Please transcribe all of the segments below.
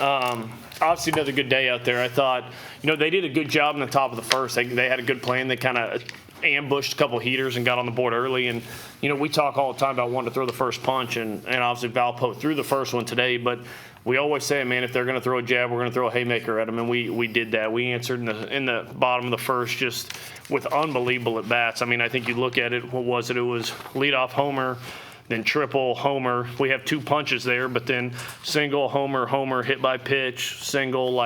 Obviously another good day out there. I thought, they did a good job in the top of the first. They had a good plan. They kind of ambushed a couple heaters and got on the board early. And, we talk all the time about wanting to throw the first punch, and obviously Valpo threw the first one today. But we always say, man, if they're going to throw a jab, we're going to throw a haymaker at them. And we did that. We answered in the bottom of the first just with unbelievable at-bats. I mean, I think you look at it, what was it? It was leadoff homer, then triple, homer. We have 2 punches there, but then single, homer, hit by pitch, single,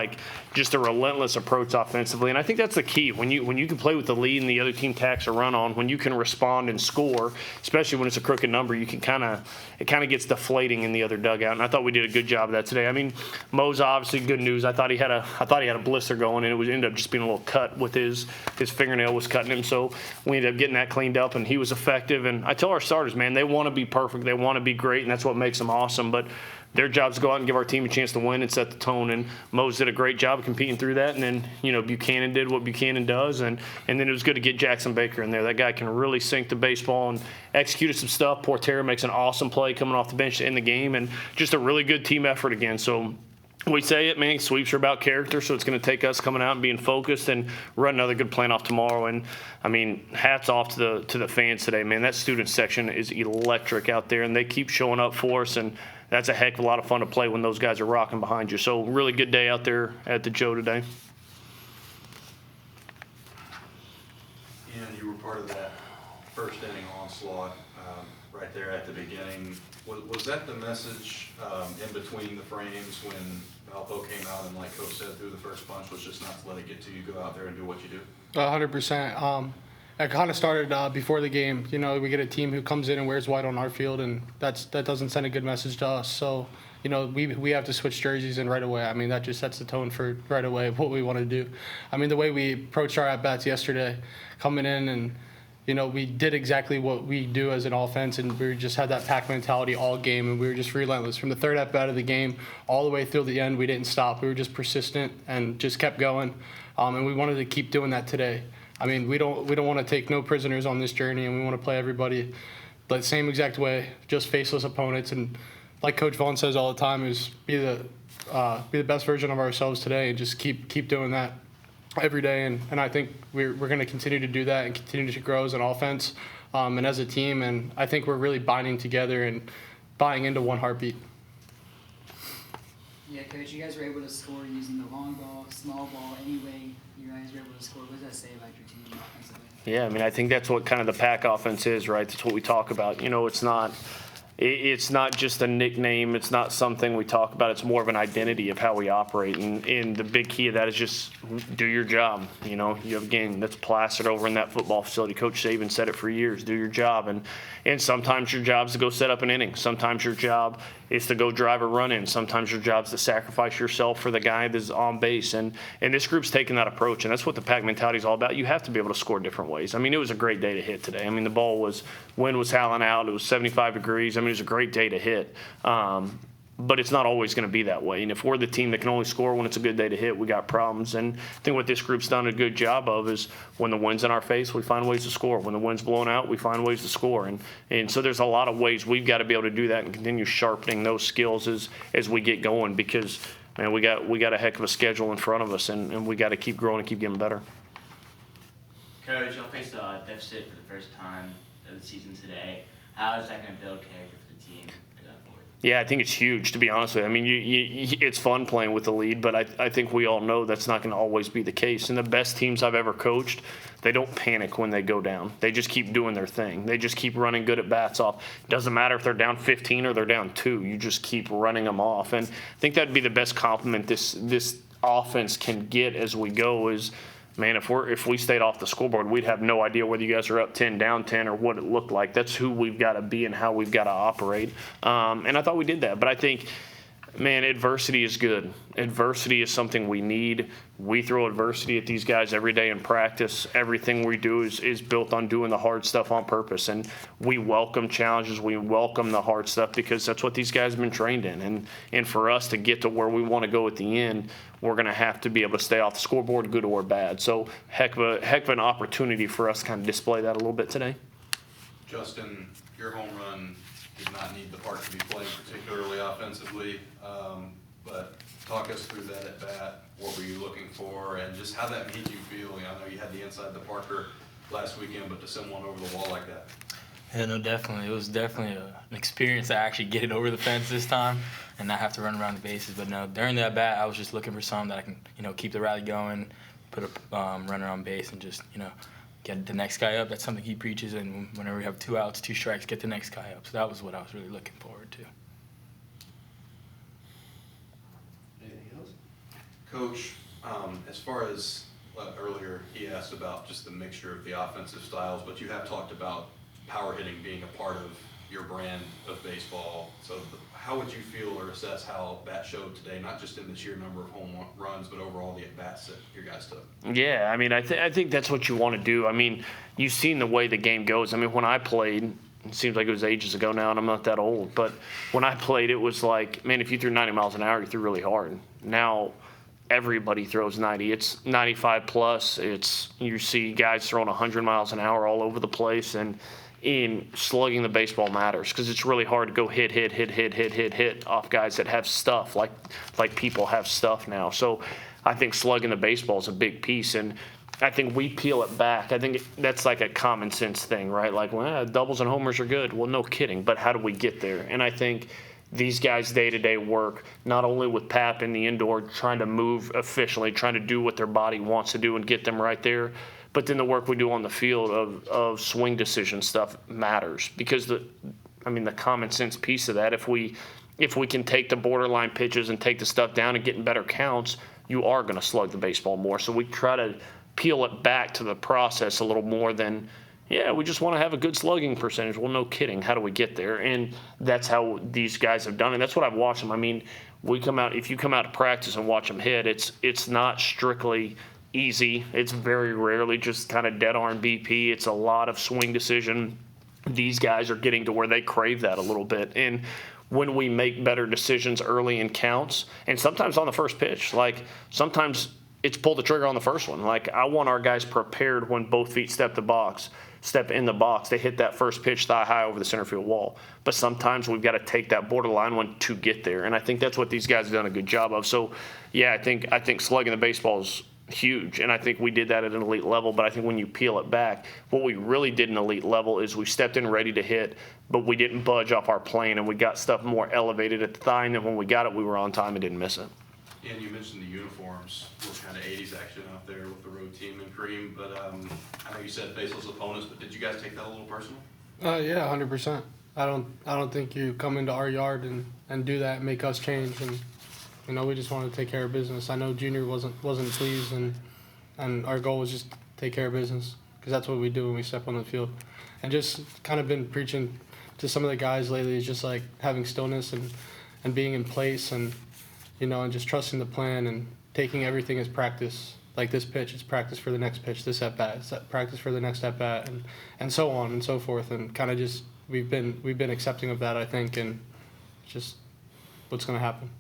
just a relentless approach offensively. And I think that's the key. When you can play with the lead and the other team tacks a run on, when you can respond and score, especially when it's a crooked number, you can it kind of gets deflating in the other dugout. And I thought we did a good job of that today. I mean, Mo's obviously good news. I thought he had a blister going, and it ended up just being a little cut with his fingernail was cutting him. So we ended up getting that cleaned up, and he was effective. And I tell our starters, man, they want to be perfect. They want to be great, and that's what makes them awesome. But their job is to go out and give our team a chance to win and set the tone. And Mose did a great job of competing through that. And then, Buchanan did what Buchanan does. And then it was good to get Jackson Baker in there. That guy can really sink the baseball and executed some stuff. Portera makes an awesome play coming off the bench to end the game. And just a really good team effort again. So we say it, man, sweeps are about character, so it's going to take us coming out and being focused and run another good plan off tomorrow. And, I mean, hats off to the fans today, man. That student section is electric out there, and they keep showing up for us, and that's a heck of a lot of fun to play when those guys are rocking behind you. So really good day out there at the Joe today. And you were part of that first inning onslaught right there at the beginning. Was that the message in between the frames when Valpo came out and, like Coach said, through the first punch, was just not to let it get to you, go out there and do what you do? 100%. It kind of started before the game. We get a team who comes in and wears white on our field, and that doesn't send a good message to us. So, we have to switch jerseys in right away. I mean, that just sets the tone for right away what we want to do. I mean, the way we approached our at-bats yesterday, coming in and, we did exactly what we do as an offense, and we just had that pack mentality all game, and we were just relentless. From the third at-bat of the game all the way through the end, we didn't stop. We were just persistent and just kept going, and we wanted to keep doing that today. I mean, we don't want to take no prisoners on this journey, and we want to play everybody the same exact way, just faceless opponents. And like Coach Vaughn says all the time, is be the best version of ourselves today, and just keep doing that every day. And I think we're going to continue to do that and continue to grow as an offense and as a team. And I think we're really binding together and buying into one heartbeat. Yeah, Coach, you guys were able to score using the long ball, small ball, any way you guys were able to score. What does that say about your team offensively? Yeah, I mean, I think that's what kind of the pack offense is, right? That's what we talk about. It's not just a nickname. It's not something we talk about. It's more of an identity of how we operate. And the big key of that is just do your job. You have a game that's plastered over in that football facility. Coach Saban said it for years, do your job. And sometimes your job is to go set up an inning. Sometimes your job is to go drive a run in. Sometimes your job is to sacrifice yourself for the guy that's on base. And this group's taking that approach, and that's what the pack mentality is all about. You have to be able to score different ways. I mean, it was a great day to hit today. I mean, wind was howling out. It was 75 degrees. I mean, it was a great day to hit. But it's not always going to be that way. And if we're the team that can only score when it's a good day to hit, we got problems. And I think what this group's done a good job of is when the wind's in our face, we find ways to score. When the wind's blowing out, we find ways to score. And so there's a lot of ways we've got to be able to do that and continue sharpening those skills as we get going, because, man, we got a heck of a schedule in front of us, and we got to keep growing and keep getting better. Coach, y'all faced a deficit for the first time of the season today. How is that going to build character for the team? Yeah, I think it's huge, to be honest with you. I mean, it's fun playing with the lead, but I think we all know that's not going to always be the case. And the best teams I've ever coached, they don't panic when they go down. They just keep doing their thing. They just keep running good at bats off. Doesn't matter if they're down 15 or they're down 2. You just keep running them off. And I think that'd be the best compliment this offense can get as we go is, man, if we stayed off the scoreboard, we'd have no idea whether you guys are up 10, down 10, or what it looked like. That's who we've got to be and how we've got to operate. And I thought we did that. But I think, man, adversity is good. Adversity is something we need. We throw adversity at these guys every day in practice. Everything we do is built on doing the hard stuff on purpose. And we welcome challenges. We welcome the hard stuff because that's what these guys have been trained in. And for us to get to where we want to go at the end, we're going to have to be able to stay off the scoreboard, good or bad. So heck of an opportunity for us to kind of display that a little bit today. Justin, your home run did not need the park to be played particularly offensively, but talk us through that at bat. What were you looking for, and just how that made you feel? I know you had the inside the Parker last weekend, but to send one over the wall like that. Yeah, no, definitely. It was definitely an experience to actually get it over the fence this time and not have to run around the bases. But no, during that bat, I was just looking for something that I can, keep the rally going, put a runner on base, and just, get the next guy up. That's something he preaches. And whenever we have 2 outs, 2 strikes, get the next guy up. So that was what I was really looking forward to. Anything else? Coach, as far as earlier, he asked about just the mixture of the offensive styles, but you have talked about power hitting being a part of your brand of baseball. So how would you feel or assess how that showed today, not just in the sheer number of home runs, but overall the at-bats that your guys took? Yeah, I mean, I think that's what you want to do. I mean, you've seen the way the game goes. I mean, when I played, it seems like it was ages ago now, and I'm not that old, but when I played, it was like, man, if you threw 90 miles an hour, you threw really hard. Now, everybody throws 90. It's 95 plus. You see guys throwing 100 miles an hour all over the place, and in slugging the baseball matters because it's really hard to go hit off guys that have stuff like people have stuff now. So I think slugging the baseball is a big piece, and I think we peel it back. I think that's like a common sense thing, right? Like, well, doubles and homers are good. Well, no kidding, but how do we get there? And I think these guys' day-to-day work, not only with Pap in the indoor, trying to move efficiently, trying to do what their body wants to do and get them right there, but then the work we do on the field of swing decision stuff matters because the common sense piece of that, if we can take the borderline pitches and take the stuff down and get in better counts, you are going to slug the baseball more. So we try to peel it back to the process a little more than, yeah, we just want to have a good slugging percentage. Well, no kidding. How do we get there? And that's how these guys have done it. That's what I've watched them. I mean, if you come out to practice and watch them hit, it's not strictly easy. It's very rarely just kind of dead arm BP. It's a lot of swing decision. These guys are getting to where they crave that a little bit. And when we make better decisions early in counts, and sometimes on the first pitch, like sometimes it's pull the trigger on the first one. Like I want our guys prepared when both feet step in the box. They hit that first pitch thigh high over the center field wall. But sometimes we've got to take that borderline one to get there. And I think that's what these guys have done a good job of. So yeah, I think slugging the baseball is huge, and I think we did that at an elite level. But I think when you peel it back, what we really did in elite level is we stepped in ready to hit, but we didn't budge off our plane, and we got stuff more elevated at the thigh, and then when we got it, we were on time and didn't miss it. And you mentioned the uniforms were kind of 80s action out there with the road team and cream, but I know you said faceless opponents, but did you guys take that a little personal? Yeah, 100%. I don't think you come into our yard and do that and make us change. And we just wanted to take care of business. I know Junior wasn't pleased, and our goal was just take care of business because that's what we do when we step on the field. And just kind of been preaching to some of the guys lately is just like having stillness and being in place and and just trusting the plan and taking everything as practice. Like this pitch, it's practice for the next pitch. This at bat, it's practice for the next at bat, and so on and so forth. And kind of just we've been accepting of that, I think, and just what's going to happen.